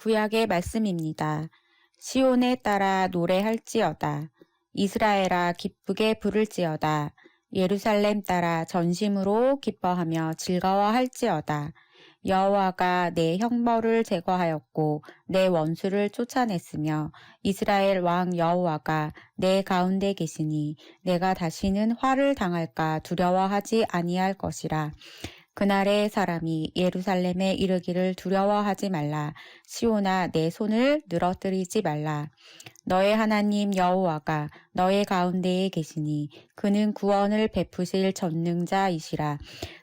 구약의 말씀입니다. 시온에 따라 노래할지어다. 이스라엘아 기쁘게 부를지어다. 예루살렘 따라 전심으로 기뻐하며 즐거워할지어다. 여호와가 내 형벌을 제거하였고 내 원수를 쫓아냈으며 이스라엘 왕 여호와가 내 가운데 계시니 내가 다시는 화를 당할까 두려워하지 아니할 것이라. 그날의 사람이 예루살렘에 이르기를 두려워하지 말라. 시온아 내 손을 늘어뜨리지 말라. 너의 하나님 여호와가 너의 가운데에 계시니 그는 구원을 베푸실 전능자이시라.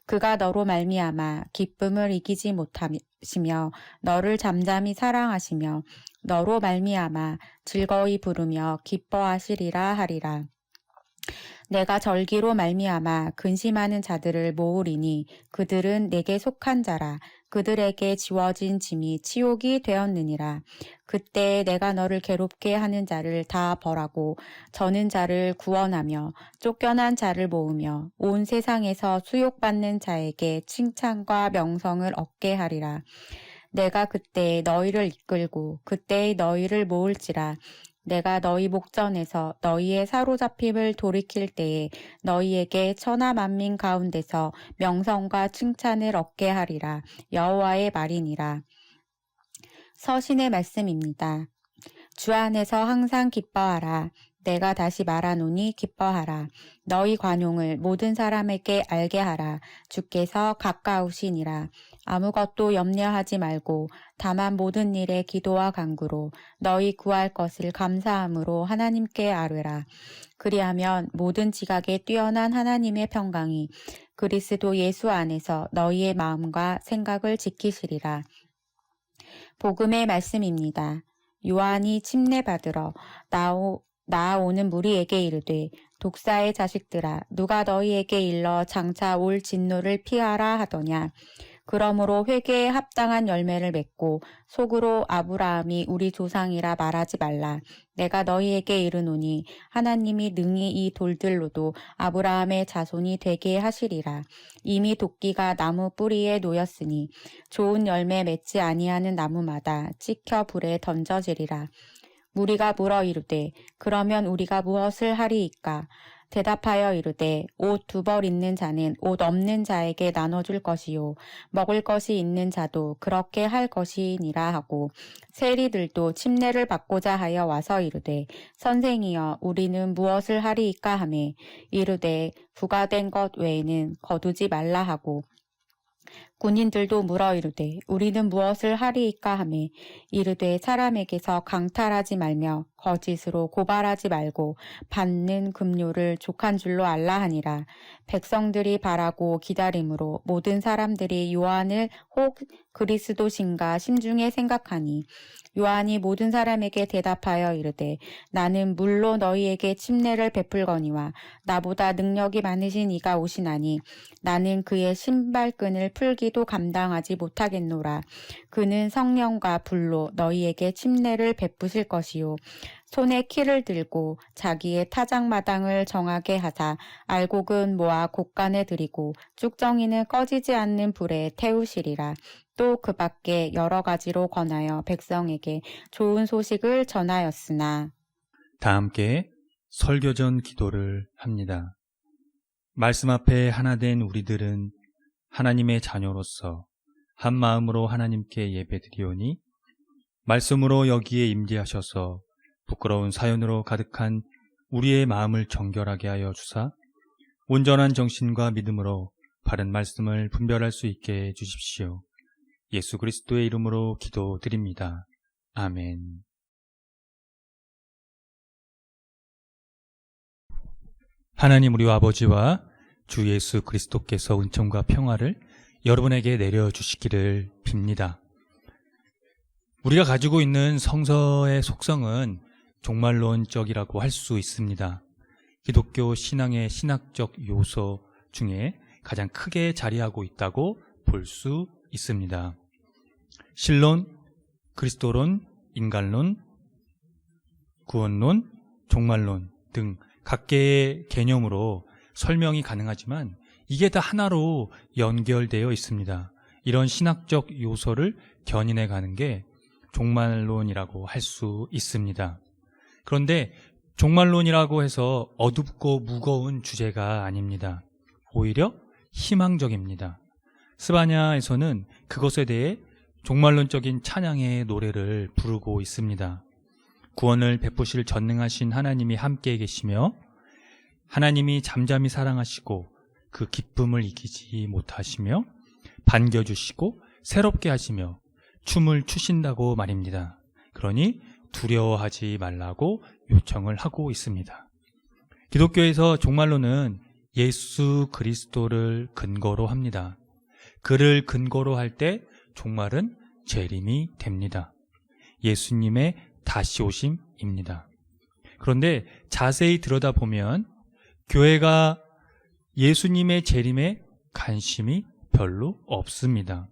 그가 너로 말미암아 기쁨을 이기지 못하시며 너를 잠잠히 사랑하시며 너로 말미암아 즐거이 부르며 기뻐하시리라 하리라. 내가 절기로 말미암아 근심하는 자들을 모으리니 그들은 내게 속한 자라. 그들에게 지워진 짐이 치욕이 되었느니라. 그때 내가 너를 괴롭게 하는 자를 다 벌하고 저는 자를 구원하며 쫓겨난 자를 모으며 온 세상에서 수욕받는 자에게 칭찬과 명성을 얻게 하리라. 내가 그때 너희를 이끌고 그때 너희를 모을지라. 내가 너희 목전에서 너희의 사로잡힘을 돌이킬 때에 너희에게 천하 만민 가운데서 명성과 칭찬을 얻게 하리라. 여호와의 말이니라. 서신의 말씀입니다. 주 안에서 항상 기뻐하라. 내가 다시 말하노니 기뻐하라. 너희 관용을 모든 사람에게 알게 하라. 주께서 가까우시니라. 아무것도 염려하지 말고 다만 모든 일에 기도와 간구로 너희 구할 것을 감사함으로 하나님께 아뢰라. 그리하면 모든 지각에 뛰어난 하나님의 평강이 그리스도 예수 안에서 너희의 마음과 생각을 지키시리라. 복음의 말씀입니다. 요한이 침례받으러 나아오는 무리에게 이르되 독사의 자식들아 누가 너희에게 일러 장차 올 진노를 피하라 하더냐. 그러므로 회개에 합당한 열매를 맺고 속으로 아브라함이 우리 조상이라 말하지 말라. 내가 너희에게 이르노니 하나님이 능히 이 돌들로도 아브라함의 자손이 되게 하시리라. 이미 도끼가 나무 뿌리에 놓였으니 좋은 열매 맺지 아니하는 나무마다 찍혀 불에 던져지리라. 무리가 물어 이르되 그러면 우리가 무엇을 하리이까? 대답하여 이르되 옷 2벌 있는 자는 옷 없는 자에게 나눠줄 것이요 먹을 것이 있는 자도 그렇게 할 것이니라 하고 세리들도 침례를 받고자 하여 와서 이르되 선생이여 우리는 무엇을 하리이까 하매 이르되 부과된 것 외에는 거두지 말라 하고 군인들도 물어 이르되 우리는 무엇을 하리이까 하매 이르되 사람에게서 강탈하지 말며 거짓으로 고발하지 말고 받는 급료를 족한 줄로 알라 하니라. 백성들이 바라고 기다림으로 모든 사람들이 요한을 혹 그리스도신가 심중에 생각하니 요한이 모든 사람에게 대답하여 이르되 나는 물로 너희에게 침례를 베풀거니와 나보다 능력이 많으신 이가 오시나니 나는 그의 신발끈을 풀기도 감당하지 못하겠노라. 그는 성령과 불로 너희에게 침례를 베푸실 것이요 손에 키를 들고 자기의 타작마당을 정하게 하사 알곡은 모아 곳간에 들이고 쭉정이는 꺼지지 않는 불에 태우시리라. 또 그 밖에 여러 가지로 권하여 백성에게 좋은 소식을 전하였으나 다 함께 설교전 기도를 합니다. 말씀 앞에 하나 된 우리들은 하나님의 자녀로서 한 마음으로 하나님께 예배드리오니 말씀으로 여기에 임재하셔서 부끄러운 사연으로 가득한 우리의 마음을 정결하게 하여 주사 온전한 정신과 믿음으로 바른 말씀을 분별할 수 있게 해주십시오. 예수 그리스도의 이름으로 기도드립니다. 아멘. 하나님 우리 아버지와 주 예수 그리스도께서 은총과 평화를 여러분에게 내려주시기를 빕니다. 우리가 가지고 있는 성서의 속성은 종말론적이라고 할 수 있습니다. 기독교 신앙의 신학적 요소 중에 가장 크게 자리하고 있다고 볼 수 있습니다. 신론, 그리스도론, 인간론, 구원론, 종말론 등 각계의 개념으로 설명이 가능하지만 이게 다 하나로 연결되어 있습니다. 이런 신학적 요소를 견인해 가는 게 종말론이라고 할 수 있습니다. 그런데 종말론이라고 해서 어둡고 무거운 주제가 아닙니다. 오히려 희망적입니다. 스바냐에서는 그것에 대해 종말론적인 찬양의 노래를 부르고 있습니다. 구원을 베푸실 전능하신 하나님이 함께 계시며 하나님이 잠잠히 사랑하시고 그 기쁨을 이기지 못하시며 반겨주시고 새롭게 하시며 춤을 추신다고 말입니다. 그러니 두려워하지 말라고 요청을 하고 있습니다. 기독교에서 종말론은 예수 그리스도를 근거로 합니다. 그를 근거로 할 때 종말은 재림이 됩니다. 예수님의 다시 오심입니다. 그런데 자세히 들여다보면 교회가 예수님의 재림에 관심이 별로 없습니다.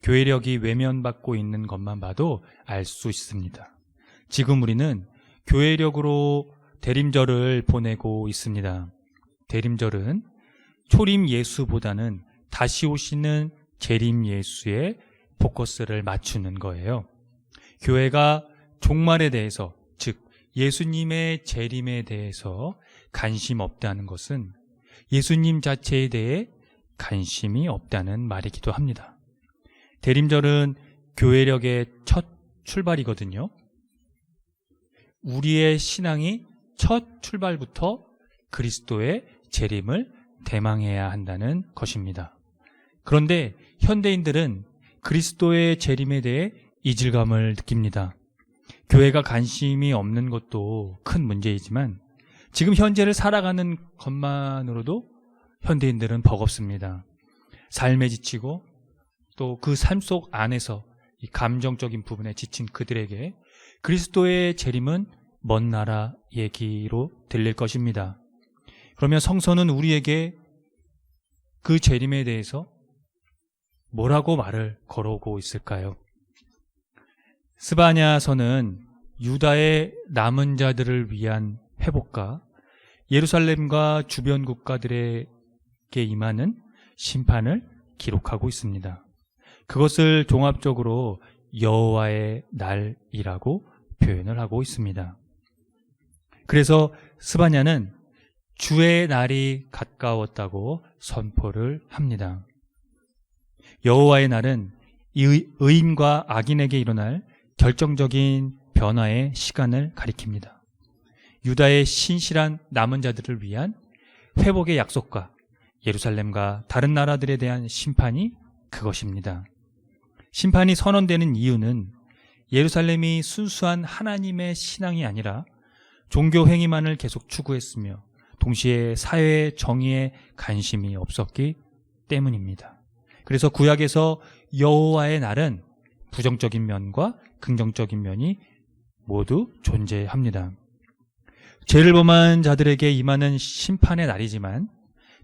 교회력이 외면받고 있는 것만 봐도 알 수 있습니다. 지금 우리는 교회력으로 대림절을 보내고 있습니다. 대림절은 초림 예수보다는 다시 오시는 재림 예수에 포커스를 맞추는 거예요. 교회가 종말에 대해서, 즉 예수님의 재림에 대해서 관심 없다는 것은 예수님 자체에 대해 관심이 없다는 말이기도 합니다. 대림절은 교회력의 첫 출발이거든요. 우리의 신앙이 첫 출발부터 그리스도의 재림을 대망해야 한다는 것입니다. 그런데 현대인들은 그리스도의 재림에 대해 이질감을 느낍니다. 교회가 관심이 없는 것도 큰 문제이지만 지금 현재를 살아가는 것만으로도 현대인들은 버겁습니다. 삶에 지치고 또 그 삶 속 안에서 이 감정적인 부분에 지친 그들에게 그리스도의 재림은 먼 나라 얘기로 들릴 것입니다. 그러면 성서는 우리에게 그 재림에 대해서 뭐라고 말을 걸어오고 있을까요? 스바냐서는 유다의 남은 자들을 위한 회복과 예루살렘과 주변 국가들에게 임하는 심판을 기록하고 있습니다. 그것을 종합적으로 여호와의 날이라고 표현을 하고 있습니다. 그래서 스바냐는 주의 날이 가까웠다고 선포를 합니다. 여호와의 날은 의인과 악인에게 일어날 결정적인 변화의 시간을 가리킵니다. 유다의 신실한 남은 자들을 위한 회복의 약속과 예루살렘과 다른 나라들에 대한 심판이 그것입니다. 심판이 선언되는 이유는 예루살렘이 순수한 하나님의 신앙이 아니라 종교 행위만을 계속 추구했으며 동시에 사회의 정의에 관심이 없었기 때문입니다. 그래서 구약에서 여호와의 날은 부정적인 면과 긍정적인 면이 모두 존재합니다. 죄를 범한 자들에게 임하는 심판의 날이지만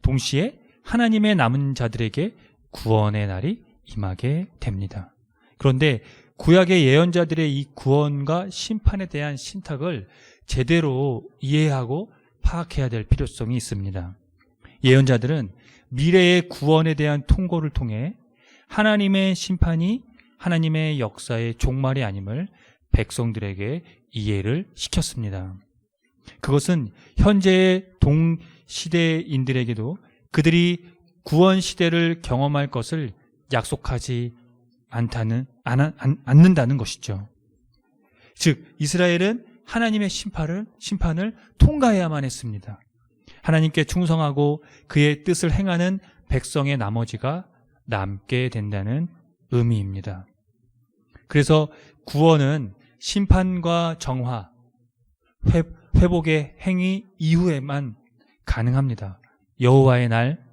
동시에 하나님의 남은 자들에게 구원의 날이 임하게 됩니다. 그런데 구약의 예언자들의 이 구원과 심판에 대한 신탁을 제대로 이해하고 파악해야 될 필요성이 있습니다. 예언자들은 미래의 구원에 대한 통고를 통해 하나님의 심판이 하나님의 역사의 종말이 아님을 백성들에게 이해를 시켰습니다. 그것은 현재의 동시대인들에게도 그들이 구원 시대를 경험할 것을 약속하지 않는다는 것이죠. 즉 이스라엘은 하나님의 심판을 통과해야만 했습니다. 하나님께 충성하고 그의 뜻을 행하는 백성의 나머지가 남게 된다는 의미입니다. 그래서 구원은 심판과 정화, 회복의 행위 이후에만 가능합니다. 여호와의 날,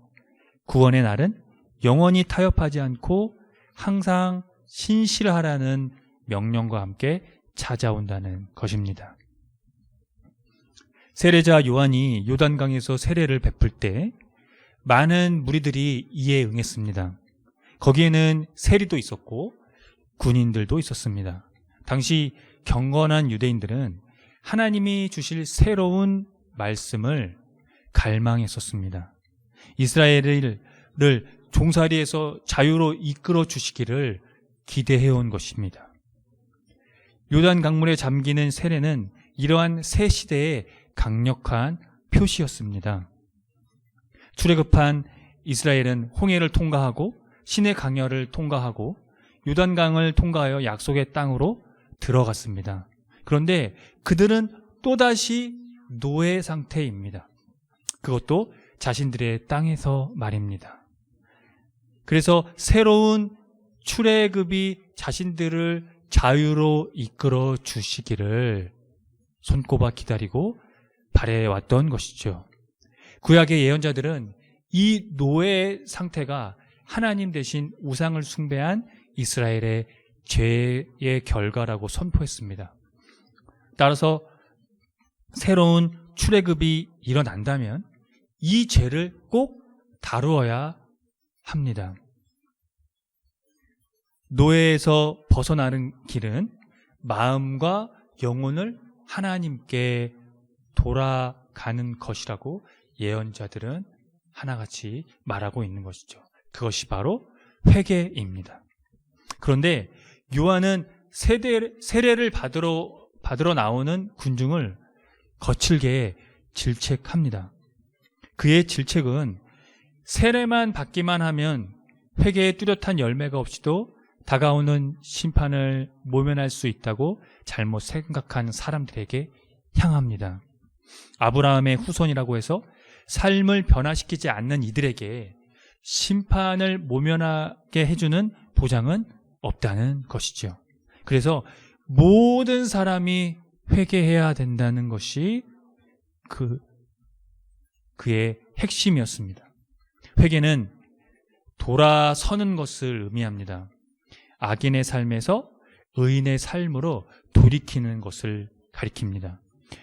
구원의 날은 영원히 타협하지 않고 항상 신실하라는 명령과 함께 찾아온다는 것입니다. 세례자 요한이 요단강에서 세례를 베풀 때 많은 무리들이 이에 응했습니다. 거기에는 세리도 있었고 군인들도 있었습니다. 당시 경건한 유대인들은 하나님이 주실 새로운 말씀을 갈망했었습니다. 이스라엘을 종살이에서 자유로 이끌어 주시기를 기대해온 것입니다. 요단 강물에 잠기는 세례는 이러한 새 시대의 강력한 표시였습니다. 출애굽한 이스라엘은 홍해를 통과하고 시내 강야를 통과하고 요단강을 통과하여 약속의 땅으로 들어갔습니다. 그런데 그들은 또다시 노예 상태입니다. 그것도 자신들의 땅에서 말입니다. 그래서 새로운 출애굽이 자신들을 자유로 이끌어 주시기를 손꼽아 기다리고 바래왔던 것이죠. 구약의 예언자들은 이 노예 상태가 하나님 대신 우상을 숭배한 이스라엘의 죄의 결과라고 선포했습니다. 따라서 새로운 출애굽이 일어난다면 이 죄를 꼭 다루어야 합니다. 노예에서 벗어나는 길은 마음과 영혼을 하나님께 돌아가는 것이라고 예언자들은 하나같이 말하고 있는 것이죠. 그것이 바로 회개입니다. 그런데 요한은 세례를 받으러 나오는 군중을 거칠게 질책합니다. 그의 질책은 세례만 받기만 하면 회개의 뚜렷한 열매가 없이도 다가오는 심판을 모면할 수 있다고 잘못 생각한 사람들에게 향합니다. 아브라함의 후손이라고 해서 삶을 변화시키지 않는 이들에게 심판을 모면하게 해주는 보장은 없다는 것이죠. 그래서 모든 사람이 회개해야 된다는 것이 그의 핵심이었습니다. 회개는 돌아서는 것을 의미합니다. 악인의 삶에서 의인의 삶으로 돌이키는 것을 가리킵니다.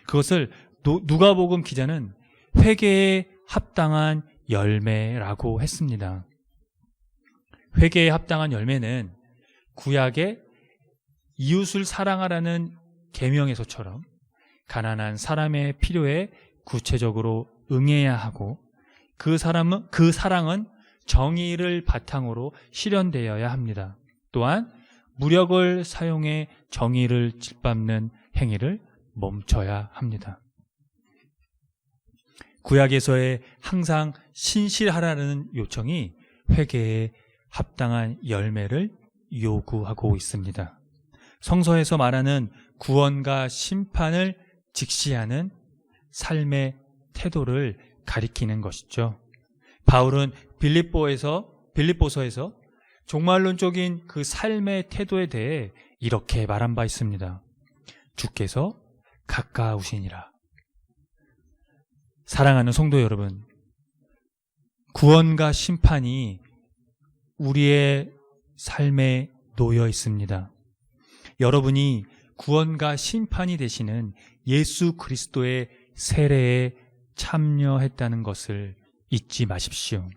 그것을 누가복음 기자는 회개에 합당한 열매라고 했습니다. 회개에 합당한 열매는 구약의 이웃을 사랑하라는 계명에서처럼 가난한 사람의 필요에 구체적으로 응해야 하고 그 사랑은 정의를 바탕으로 실현되어야 합니다. 또한 무력을 사용해 정의를 짓밟는 행위를 멈춰야 합니다. 구약에서의 항상 신실하라는 요청이 회개에 합당한 열매를 요구하고 있습니다. 성서에서 말하는 구원과 심판을 직시하는 삶의 태도를 가리키는 것이죠. 바울은 빌립보서에서 종말론적인 그 삶의 태도에 대해 이렇게 말한 바 있습니다. 주께서 가까우시니라. 사랑하는 성도 여러분, 구원과 심판이 우리의 삶에 놓여 있습니다. 여러분이 구원과 심판이 되시는 예수 그리스도의 세례에 참여했다는 것을 잊지 마십시오.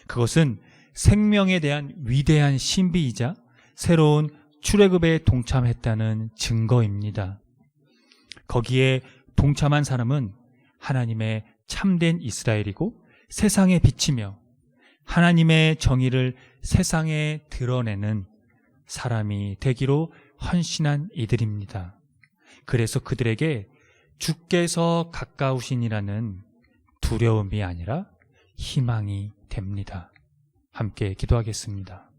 그것은 생명에 대한 위대한 신비이자 새로운 출애굽에 동참했다는 증거입니다. 거기에 동참한 사람은 하나님의 참된 이스라엘이고 세상에 비치며 하나님의 정의를 세상에 드러내는 사람이 되기로 헌신한 이들입니다. 그래서 그들에게 주께서 가까우시니라는 두려움이 아니라 희망이 됩니다. 함께 기도하겠습니다.